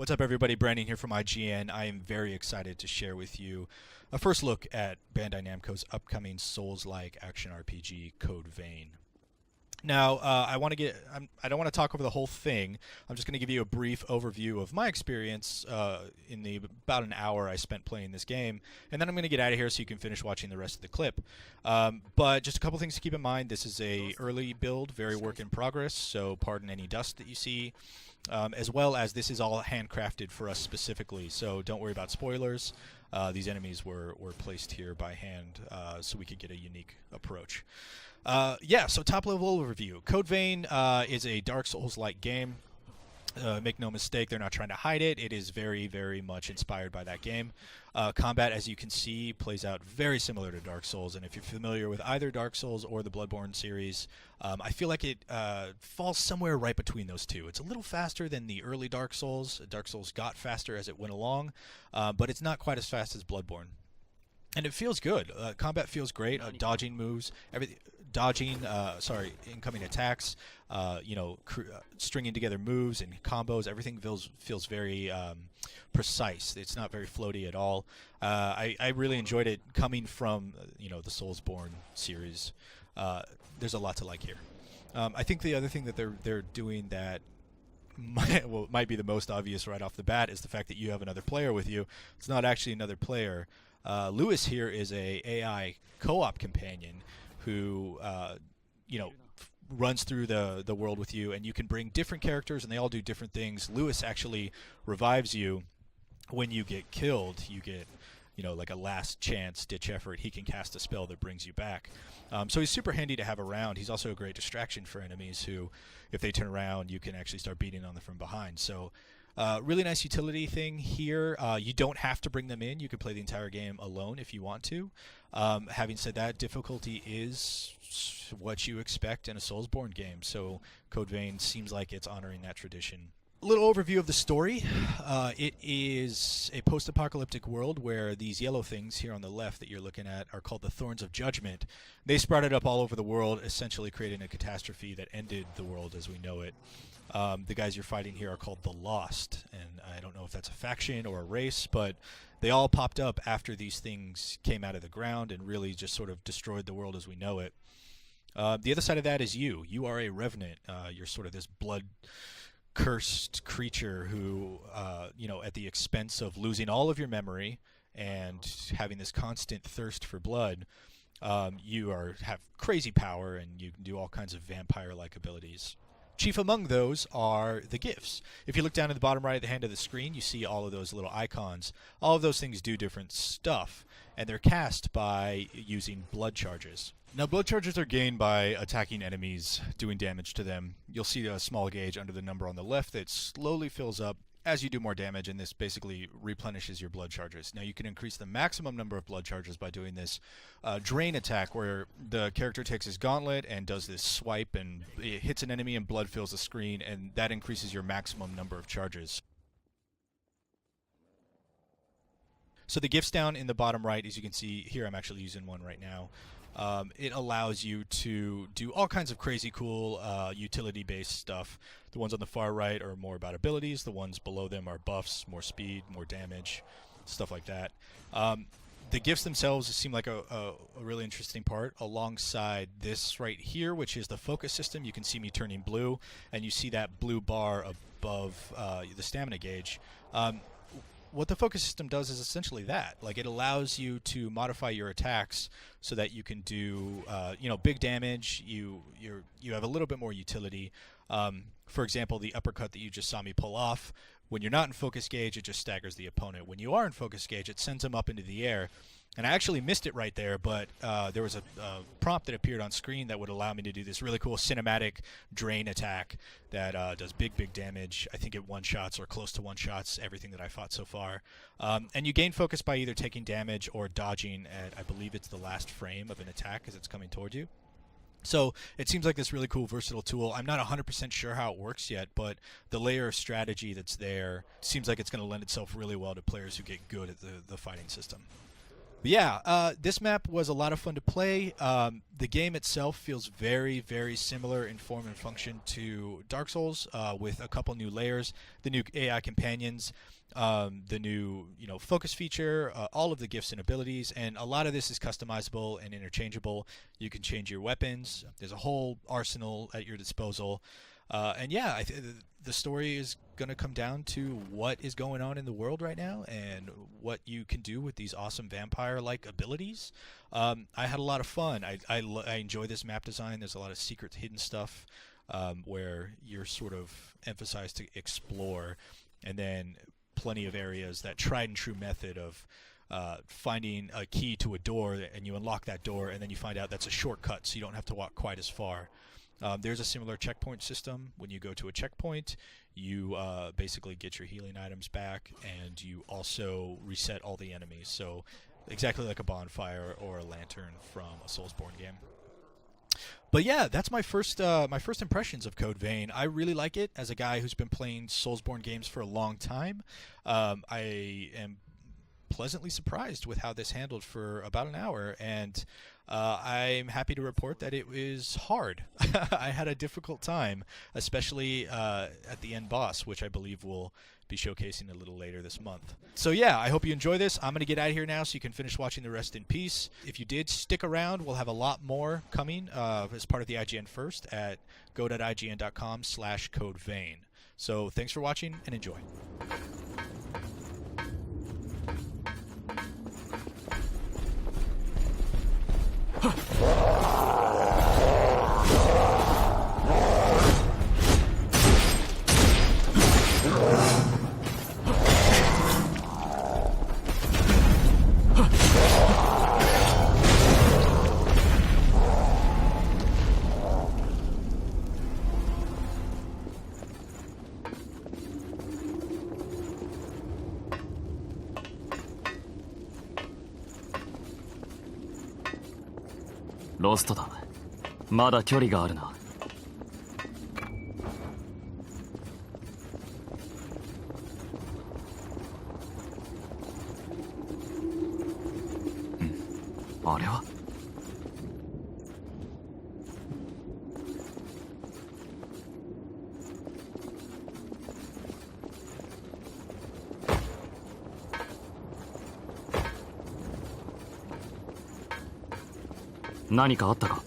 What's up, everybody? Brandon here from IGN. I am very excited to share with you a first look at Bandai Namco's upcoming Souls-like action RPG, Code Vein. Now, I don't want to talk over the whole thing. I'm just going to give you a brief overview of my experience in the about an hour I spent playing this game, and then I'm going to get out of here so you can finish watching the rest of the clip. But just a couple things to keep in mind. This is a early build, very work in progress, so pardon any dust that you see, as well as this is all handcrafted for us specifically, so don't worry about spoilers. These enemies were placed here by hand so we could get a unique approach. So top level overview. Code Vein is a Dark Souls-like game. Make no mistake, they're not trying to hide it. It is very, very much inspired by that game. Combat, as you can see, plays out very similar to Dark Souls, and if you're familiar with either Dark Souls or the Bloodborne series, I feel like it falls somewhere right between those two. It's a little faster than the early Dark Souls. Dark Souls got faster as it went along, but it's not quite as fast as Bloodborne. And it feels good. Combat feels great. Dodging moves, incoming attacks, stringing together moves and combos. Everything feels very precise. It's not very floaty at all. I really enjoyed it coming from the Soulsborne series. There's a lot to like here. I think the other thing that they're doing that might be the most obvious right off the bat is the fact that you have another player with you. It's not actually another player. Lewis here is a AI co-op companion who runs through the world with you, and you can bring different characters and they all do different things. Lewis actually revives you when you get killed. You get like a last chance ditch effort. He can cast a spell that brings you back, so he's super handy to have around. He's also a great distraction for enemies who, if they turn around, you can actually start beating on them from behind. So really nice utility thing here. You don't have to bring them in. You can play the entire game alone if you want to. Having said that, difficulty is what you expect in a Soulsborne game, so Code Vein seems like it's honoring that tradition. A little overview of the story. It is a post-apocalyptic world where these yellow things here on the left that you're looking at are called the Thorns of Judgment. They sprouted up all over the world, essentially creating a catastrophe that ended the world as we know it. The guys you're fighting here are called the Lost, and I don't know if that's a faction or a race, but they all popped up after these things came out of the ground and really just sort of destroyed the world as we know it. The other side of that is you. You are a revenant. You're sort of this blood-cursed creature who, at the expense of losing all of your memory and having this constant thirst for blood, you have crazy power and you can do all kinds of vampire-like abilities. Chief among those are the gifts. If you look down at the bottom right hand of the screen, you see all of those little icons. All of those things do different stuff, and they're cast by using blood charges. Now, blood charges are gained by attacking enemies, doing damage to them. You'll see a small gauge under the number on the left that slowly fills up as you do more damage, and this basically replenishes your blood charges. Now, you can increase the maximum number of blood charges by doing this drain attack, where the character takes his gauntlet and does this swipe, and it hits an enemy and blood fills the screen, and that increases your maximum number of charges. So the gifts down in the bottom right, as you can see here, I'm actually using one right now. It allows you to do all kinds of crazy cool utility-based stuff. The ones on the far right are more about abilities. The ones below them are buffs, more speed, more damage, stuff like that. The gifts themselves seem like a really interesting part alongside this right here, which is the focus system. You can see me turning blue, and you see that blue bar above the stamina gauge. What the focus system does is essentially that. Like, it allows you to modify your attacks so that you can do, big damage. You have a little bit more utility. For example, the uppercut that you just saw me pull off, when you're not in focus gauge, it just staggers the opponent. When you are in focus gauge, it sends them up into the air. And I actually missed it right there, but there was a prompt that appeared on screen that would allow me to do this really cool cinematic drain attack that does big damage. I think it one-shots or close to one-shots everything that I fought so far. And you gain focus by either taking damage or dodging at, I believe it's the last frame of an attack as it's coming toward you. So it seems like this really cool, versatile tool. I'm not 100% sure how it works yet, but the layer of strategy that's there seems like it's going to lend itself really well to players who get good at the fighting system. Yeah, this map was a lot of fun to play. The game itself feels very, very similar in form and function to Dark Souls, with a couple new layers, the new AI companions, the new focus feature, all of the gifts and abilities, and a lot of this is customizable and interchangeable. You can change your weapons. There's a whole arsenal at your disposal. And yeah, the story is going to come down to what is going on in the world right now and what you can do with these awesome vampire-like abilities. I had a lot of fun. I enjoy this map design. There's a lot of secret hidden stuff where you're sort of emphasized to explore, and then plenty of areas, that tried and true method of finding a key to a door, and you unlock that door, and then you find out that's a shortcut, so you don't have to walk quite as far. There's a similar checkpoint system. When you go to a checkpoint, you basically get your healing items back, and you also reset all the enemies. So exactly like a bonfire or a lantern from a Soulsborne game. But yeah, that's my first impressions of Code Vein. I really like it. As a guy who's been playing Soulsborne games for a long time, I am pleasantly surprised with how this handled for about an hour, and I'm happy to report that it was hard. I had a difficult time, especially at the end boss, which I believe we'll be showcasing a little later this month. So yeah, I hope you enjoy this. I'm going to get out of here now so you can finish watching the rest in peace. If you did stick around, we'll have a lot more coming as part of the IGN First at go.ign.com/codevein. So thanks for watching and enjoy. Lost だ。まだ距離があるな。あれは？何かあったか？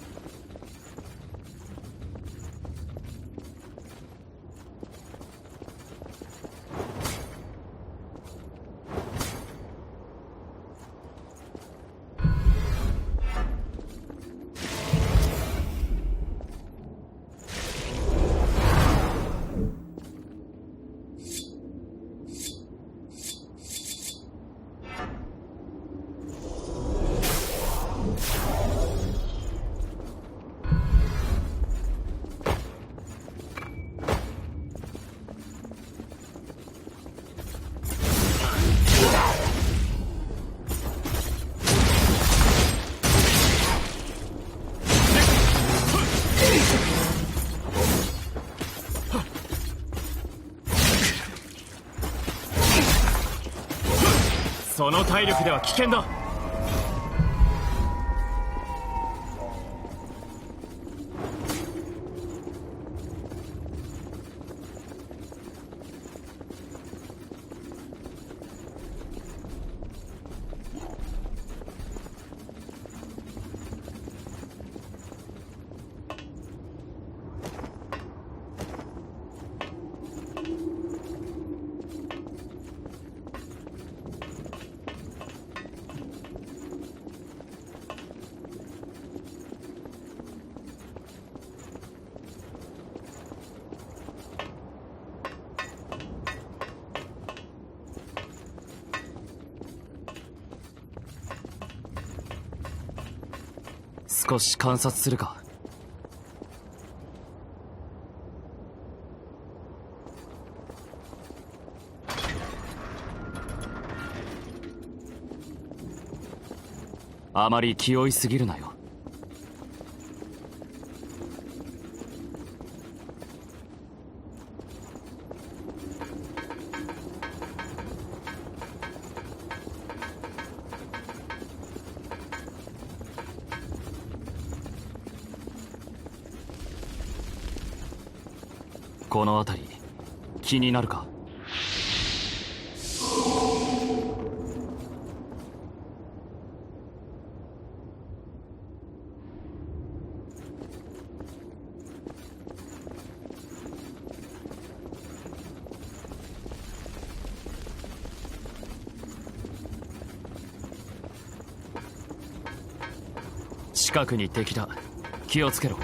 その体力では危険だ。少し観察するか。あまり気負いすぎるなよ。この辺り気になるか？近くに敵だ。気をつけろ。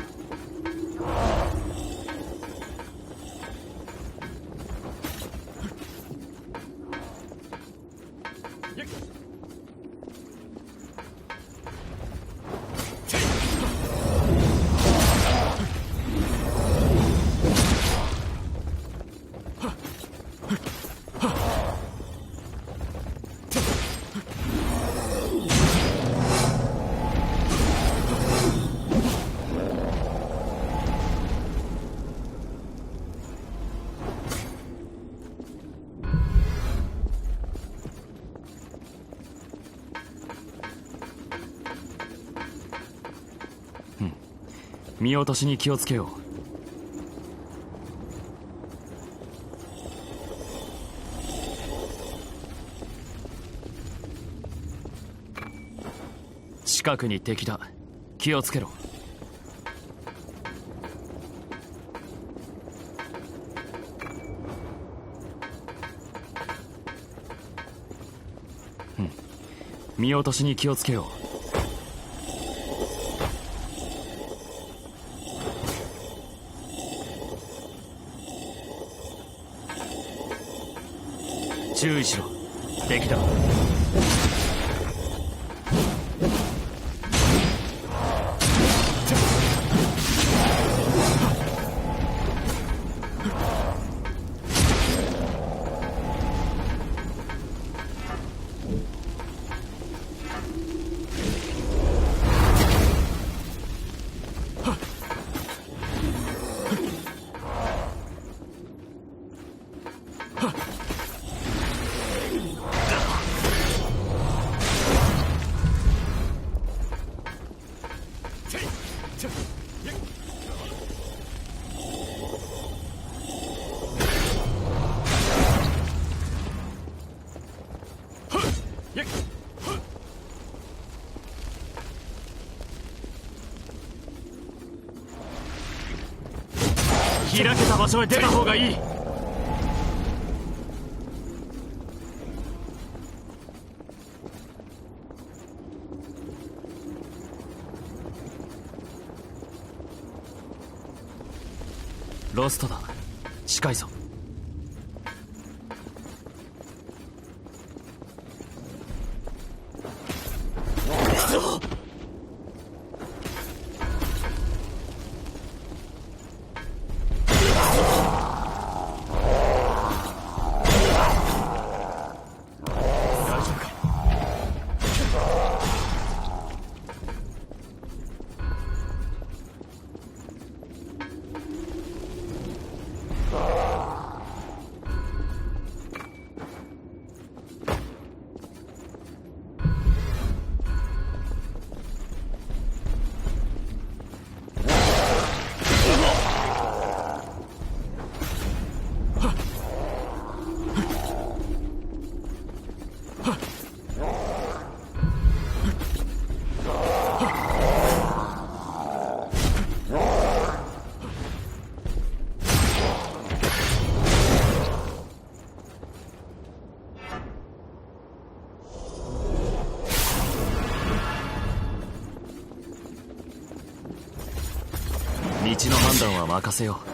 見落としに気をつけよう。近くに敵だ。気をつけろ。見落としに気をつけよう。注意しろ。敵だ。開けた場所へ出た方がいい。ロストだ。近いぞ。道の判断は任せよう。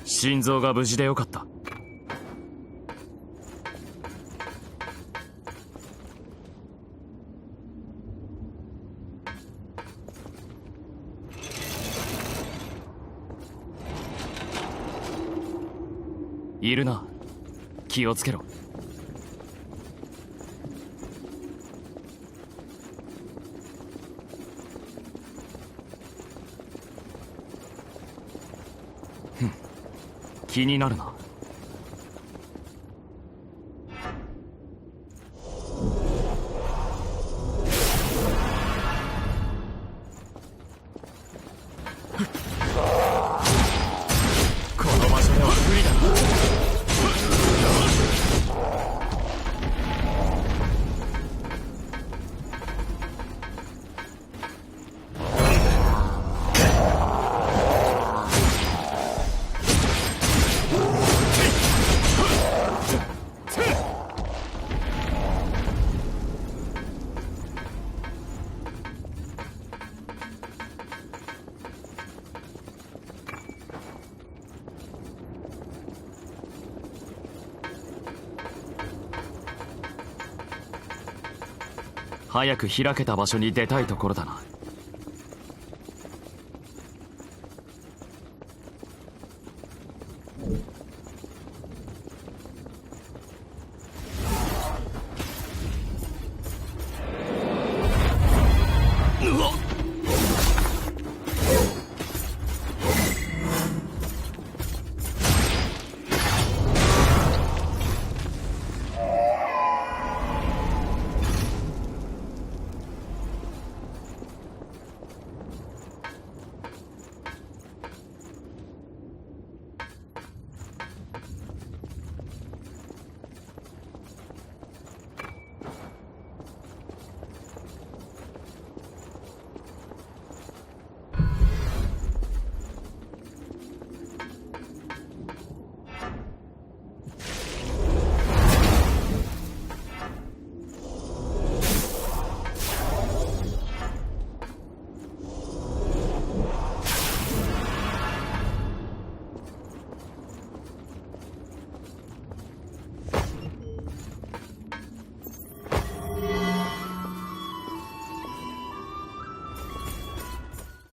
心臓が無事でよかった。いるな。気をつけろ。ふん、気になるな。この場所では無理だな。早く開けた場所に出たいところだな。